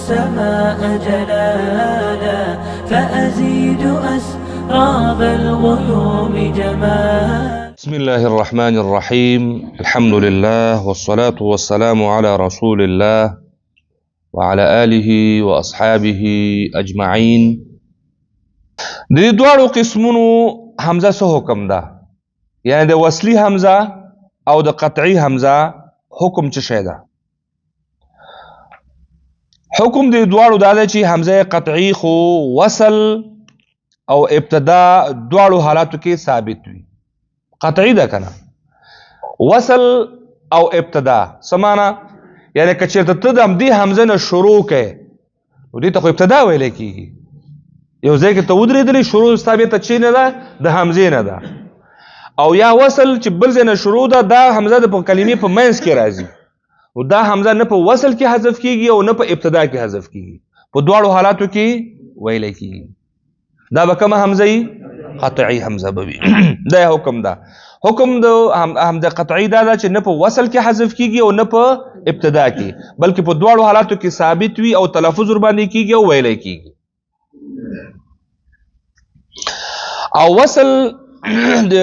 السماء جلالا فأزيد أسراب الغيوم جمالا. بسم الله الرحمن الرحيم. الحمد لله والصلاة والسلام على رسول الله وعلى آله وأصحابه أجمعين. د دې دواړو قسمونو حمزه څه حکم ده؟ یعنی د وصلی حمزه او د قطعی حمزه حکم څه شی ده؟ حکم د دواړو دا ده چې حمزه قطعی خو وصل او ابتدا دواړو حالاتو کې ثابت وي. قطعی ده کنه، وصل او ابتدا سمانا، یعنی که چېرته ته د همدې حمزه نه شروع کوې نو دې ته خو ابتدا ویلی کېږي. یو ځای کې ته ودرېدلې، شروع ستا بېرته چې نه ده د حمزې نه ده. او یا وصل چې بل ځای نه شروع ده، دا حمزه د په کلمې په منځ کې راځي، نو دا حمزه نه په وصل کې حذف کېږي او نه په ابتدا کې حذف کېږي، په دواړو حالاتو کې ویلی کېږي. دا به کومه حمزه وي؟ قطعی حمزه به وي. دا حکم ده. حکم د حمزه قطعی دا ده چې نه په وصل کې حذف کېږي او نه په ابتدا کې، بلکې په دواړو حالاتو کې ثابت وي او تلفظ ورباندې کېږي او ویلی کېږي. او وصل د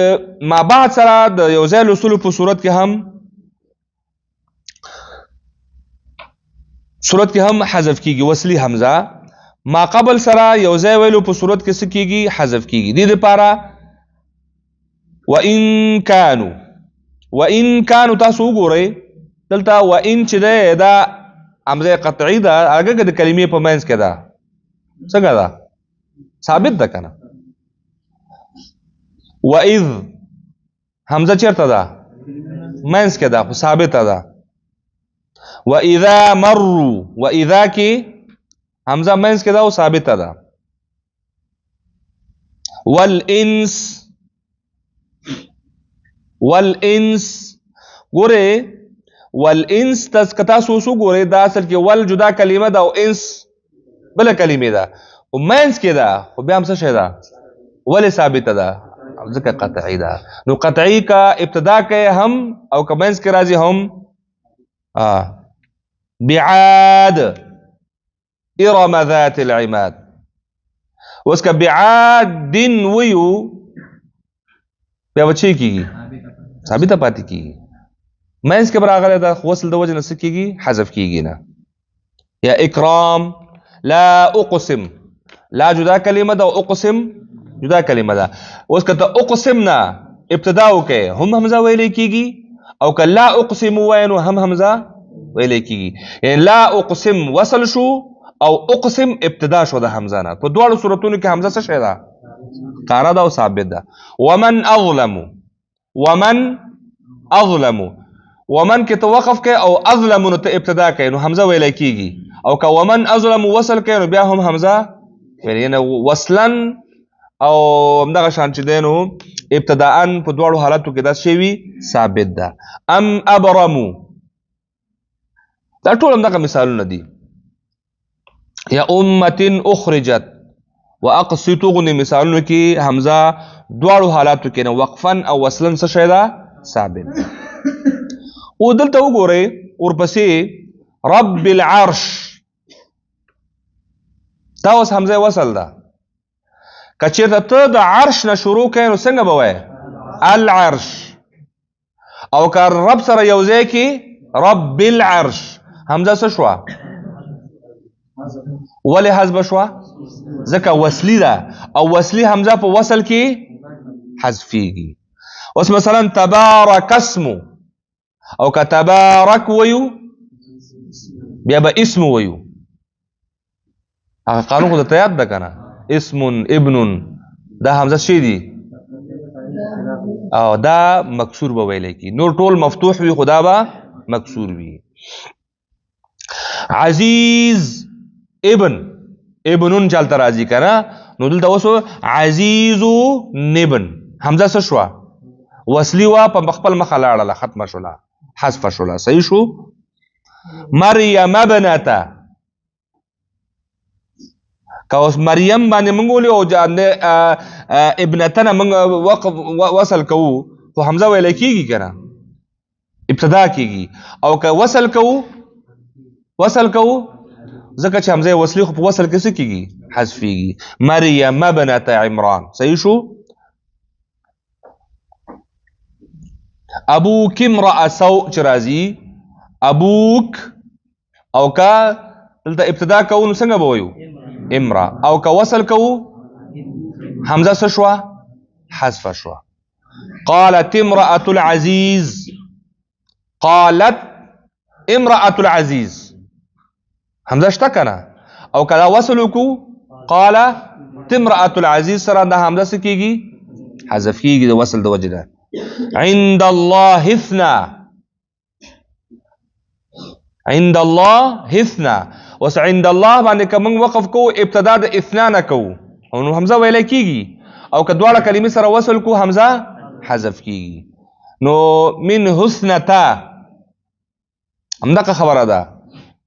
ما بعد سره د یو ځای لوستلو په صورت کې هم حذف کېږي وصلی حمزه. ما قبل سره یو ځای ویلو په صورت کې څه کېږي؟ حذف کېږي. دې دپاره وان کانو تاسو وګورئ دلته وان چې دی دا حمزه قطعی ده، هغه که د کلمې په منځ کې ده څنګه ده؟ ثابت ده کنه. واذ حمزه چیرته ده؟ منځ کې ده، خو ثابته ده. واذا مروا، واذا کې حمزه منځ کې ده او ثابته ده. والانس ګوره، والانس تاسو اوس وګورئ دا اصل کې ول جدا کلمه ده او انس بله کلمه ده، او منځ کې ده، خو بیا هم څه شی ده؟ ولې ثابته ده؟ ځکه قطعی ده. نو قطعی کا ابتدا کې هم او که منځ کې راځي هم. بعاد ارم ذات العماد. اوس که بعاد دین ویو بیا به چی کېږي؟ ثابته پاتې کېږي. منځ کې به راغلی ده، وصل د وجې نه څه کېږي؟ حذف کېږي نه. یا اکرام، لا اقسم، لا جدا کلمه ده او اقسم جدا کلمه ده. اوس که ته اقسم نه ابتدا وکړې هم حمزه ویلی کېږي، او که لا اقسم ووایې نو هم حمزه ویلی کېږي. یعنی لا اقسم وصل شو او اقسم ابتدا شو د حمزه نه. په دواړو صورتونو کې حمزه څه شی ده؟ قاره ده او ثابت ده. ومن اظلم کې ته وقف کوي او اظلم نو ته ابتدا کوي نو حمزه ویلی کېږي، او که ومن اظلم وصل کوي نو بیا هم حمزه یعنی وصلا او همدغه شان چې دی نو ابتداءً په دواړو حالاتو کې دا شی وي ثابت ده. ام ابرمو، دا ټول همدغه مثالونه دي. یا امة اخرجت واقسطوا غني مثالونو کې حمزه دواړو حالاتو کې نه وقفا او وصلا څه شی ده؟ ثابت. او دلته وګورئ ورپسې رب العرش، دا اوس حمزه وصل ده. که چېرته ته د عرش نه شروع کوې نو څنګه به وایې؟ العرش. او که رب سره یو ځای کې رب العرش، حمزه څه شوه؟ ولې حذف شوه؟ ځکه وصلی ده، او وصلی حمزه په وصل کې حذفیږي. اوس مثلا تبارک اسمو، او که تبارک ویو بیا به اسم ویو. هغه قانون خو درته یاد ده کنه، اسم ابن، دا حمزه شي دي او دا مکسور به ویلی کی. نور ټول مفتوح وي خو دا به مکسور وي. عزیز ابنون چلته راځي کنه، نو دلته اوس عزیزو نبن حمزه څه شوه؟ وصلی وا په خپل مخه لاړله، ختمه شوله، حذف شوله. صحیح شو. مریم ابنته، که اوس مریم باندې موږ ولي او ابنتنه موږ وصل کوو خو حمزه ویلی کېږي که نه، ابتدا کېږي. او که وصل کوو ځکه چې حمزه وصلی خو په وصل کې څه کیږي حذفيږي مریم ابنت عمران صحیح شو ابوک امرأ سوء چې راځي ابوک او کا دلته ابتدا کوو نو څنګه به وایو امرأ او کا وصل کوو حمزه څه شوه حذف شوه قالت امرأة العزيز قالت امرأة العزيز حمزه شته کنه او کله وصل وکړو قالت امرأة العزيز سره د حمزه څه کیږي حذف کیږي د وصل د وجه ده عند الله اثنا عند الله اثنا وس عند الله باندې کوم وقف کو ابتدا د اثنا نه کو نو حمزه ویل کیږي او کدواړه کلمې سره وصل کو حمزه حذف کیږي نو من حسنتا همدغه خبره ده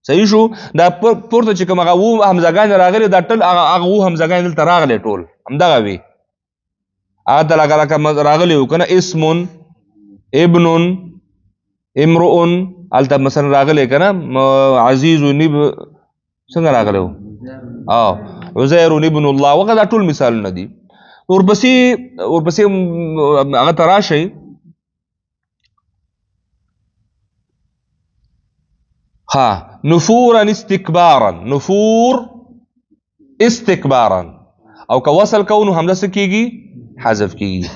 صحیح شو دا پورته چې کوم هغه وو حمزهګان راغلي دا ټول هغه وو حمزهګان دلته راغلي ټول همدغه وي هغه ته لکه راغلي وو کنه اسم ابن امرؤ الته مثلا راغلي کنه عزیز نب څنګه راغلي وو عزیر ابن الله وغه ټول مثالونه دي ورپسې هغه ته راشئ ها نفورا استكبارا نفور استكبارا او که وصل كونه حمزه سکیږي حذف کیږي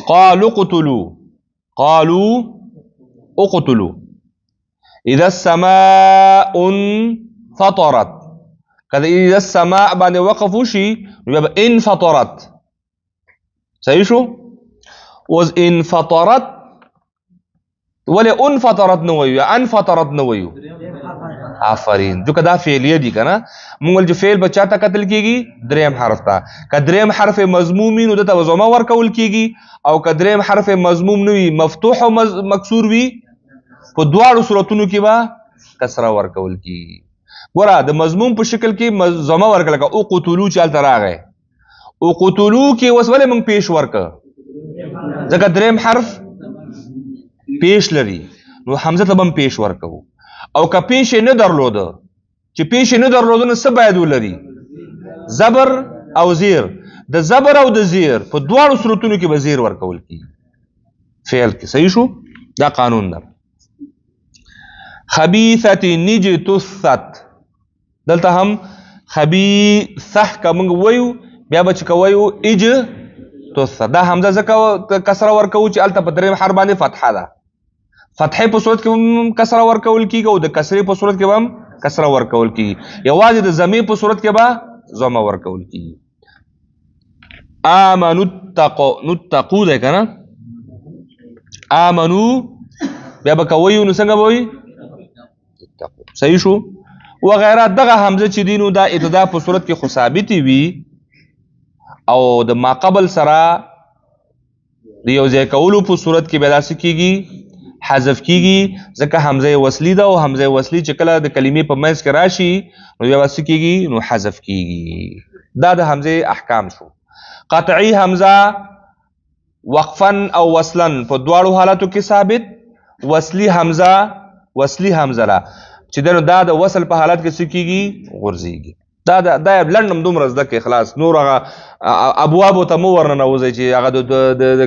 قالوا قالوا اقتلوا اذا السماء انفطرت کله اذا السماء باندې وقف وشي يبقى انفطرت صحیح شو وز انفطرت ولی انفطرت نو ویو یا انفطرت نو ویو آفرین جو کدا فعلیه دی کنه مونږ چې فعل بچا ته قتل کیږي دریم حرف ته ک دریم حرف مضمومی نو دته وزما ورکول کیږي او ک دریم حرف مضموم نوی مفتوح او مکسور وی په دواړو صورتونو کې با کسره ورکول کیږي ګوره د مضموم په شکل کې زما ورکل کا او قتلوا چال تراغه او قتلوا کې وسوله مونږ پیش ورک ځکه دریم حرف پیش لري نو حمزه ته هم پیش ورکو او که پیش نه درلوده چې پیش نه درلوده نو څه باید ولري زبر او زیر د زبر او د زیر په دواړو صورتونو کې به زیر ورکول کیږي فعل کې صحیح شو دا قانون ده خبيثه نجتثت دلته هم خبيثه کوم ویو بیا به چې کویو اج تث دا حمزه زکه کسره ورکو چې الته په دریم حرف باندې فتحه ده فتحه په صورت کې هم کسره ورکول کیږي او د کسرې په صورت کې هم کسره ورکول کیږي یوازې د ضمیر په صورت کې به ضمه ورکول کیږي آمنوا نتقوا ده کنه آمنوا بیا به کوي نو څنګه به وي صحیح شو وغیره دغه حمزه چې دینو دا ابتدا په صورت کې خو ثابت وي او د ما قبل سره د یو ځای کولو په صورت کې پیدا کیږي حذف کیږي ځکه حمزه وصلی ده او حمزه وصلی چې کله د کلمې په منځ کې راشي نو بیا واسه کیږي نو حذف کیږي دا د حمزه احکام شو قطعی حمزه وقفا او وصلا په دواړو حالاتو کې ثابت وصلی حمزه لا چې دا د وصل په حالت کې څه کیږي غورځيږي دا لنډم دومره زده کې خلاص نور هغه ابواب ته مو ورننه وځي چې هغه د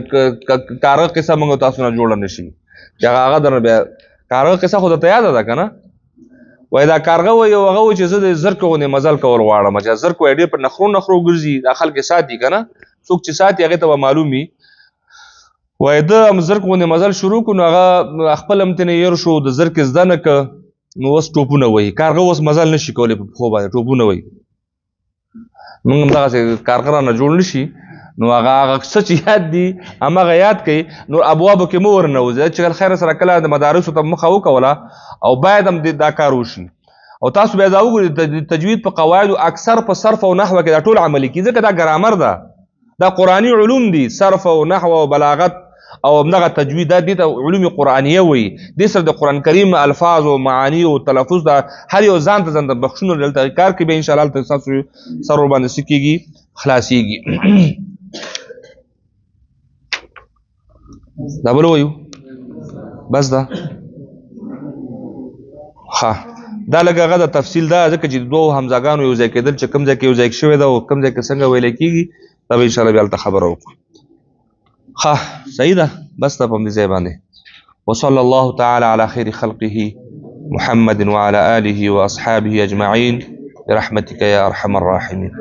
کارغه قصه موږ تاسو نه جوړ نه شي چې هغه درنه بیا کارغه قصه خو ته یاد ده کنه وای دا کارغه وای هغه چې زه د زرکونه مزل کول غواړم چې زرکو ډېر په نخرو ګرځي د خلک ساتي کنه څوک چې ساتي هغه ته معلومي وای د زرکونه مزل شروع کو نو هغه خپل امتنه ير شو د زرک زدنه ک نو وس ټوپونه وای کارغه وس مزل نشي کولای په خو باندې ټوپونه وای موږ دغه کارغه نه جوړ نشي نو هغه څه چې یاد دي هغه یاد کړي نو ابواب کې مور نه وځي چې خیر سره کله د مدارس ته مخه وکوله او باید هم دا کار وشي او تاسو بیا دا وګورئ تجوید په قواعد اکثر په صرف او نحو کې دا ټول عملي کیږي ځکه دا ګرامر ده دا قرآنی علوم دي صرف او نحو او بلاغت او دغه تجوید دي ته علوم قرآنیه وي د سر د قرآن کریم الفاظ او معانی او تلفظ دا هر یو ځان ته ځان د بخښونو دلته کار کوي به ان شاء الله تاسو سر باندې سکیږي خلاصيږي دا بل وایو بس دا ها دا لږ هغه د تفصیل دا ځکه چې دوه حمزاګانو یو ځای کېدل چې کوم ځای کې یو ځای شوی ده او کوم ځای کې څنګه ویل کېږي دا به انشاءالله بیا هلته خبره وکړو ښه صحیح ده بس ده په همدې ځای باندې وصلى الله تعالى على خير خلقه محمد وعلى آله وأصحابه أجمعين برحمتك يا أرحم الراحمين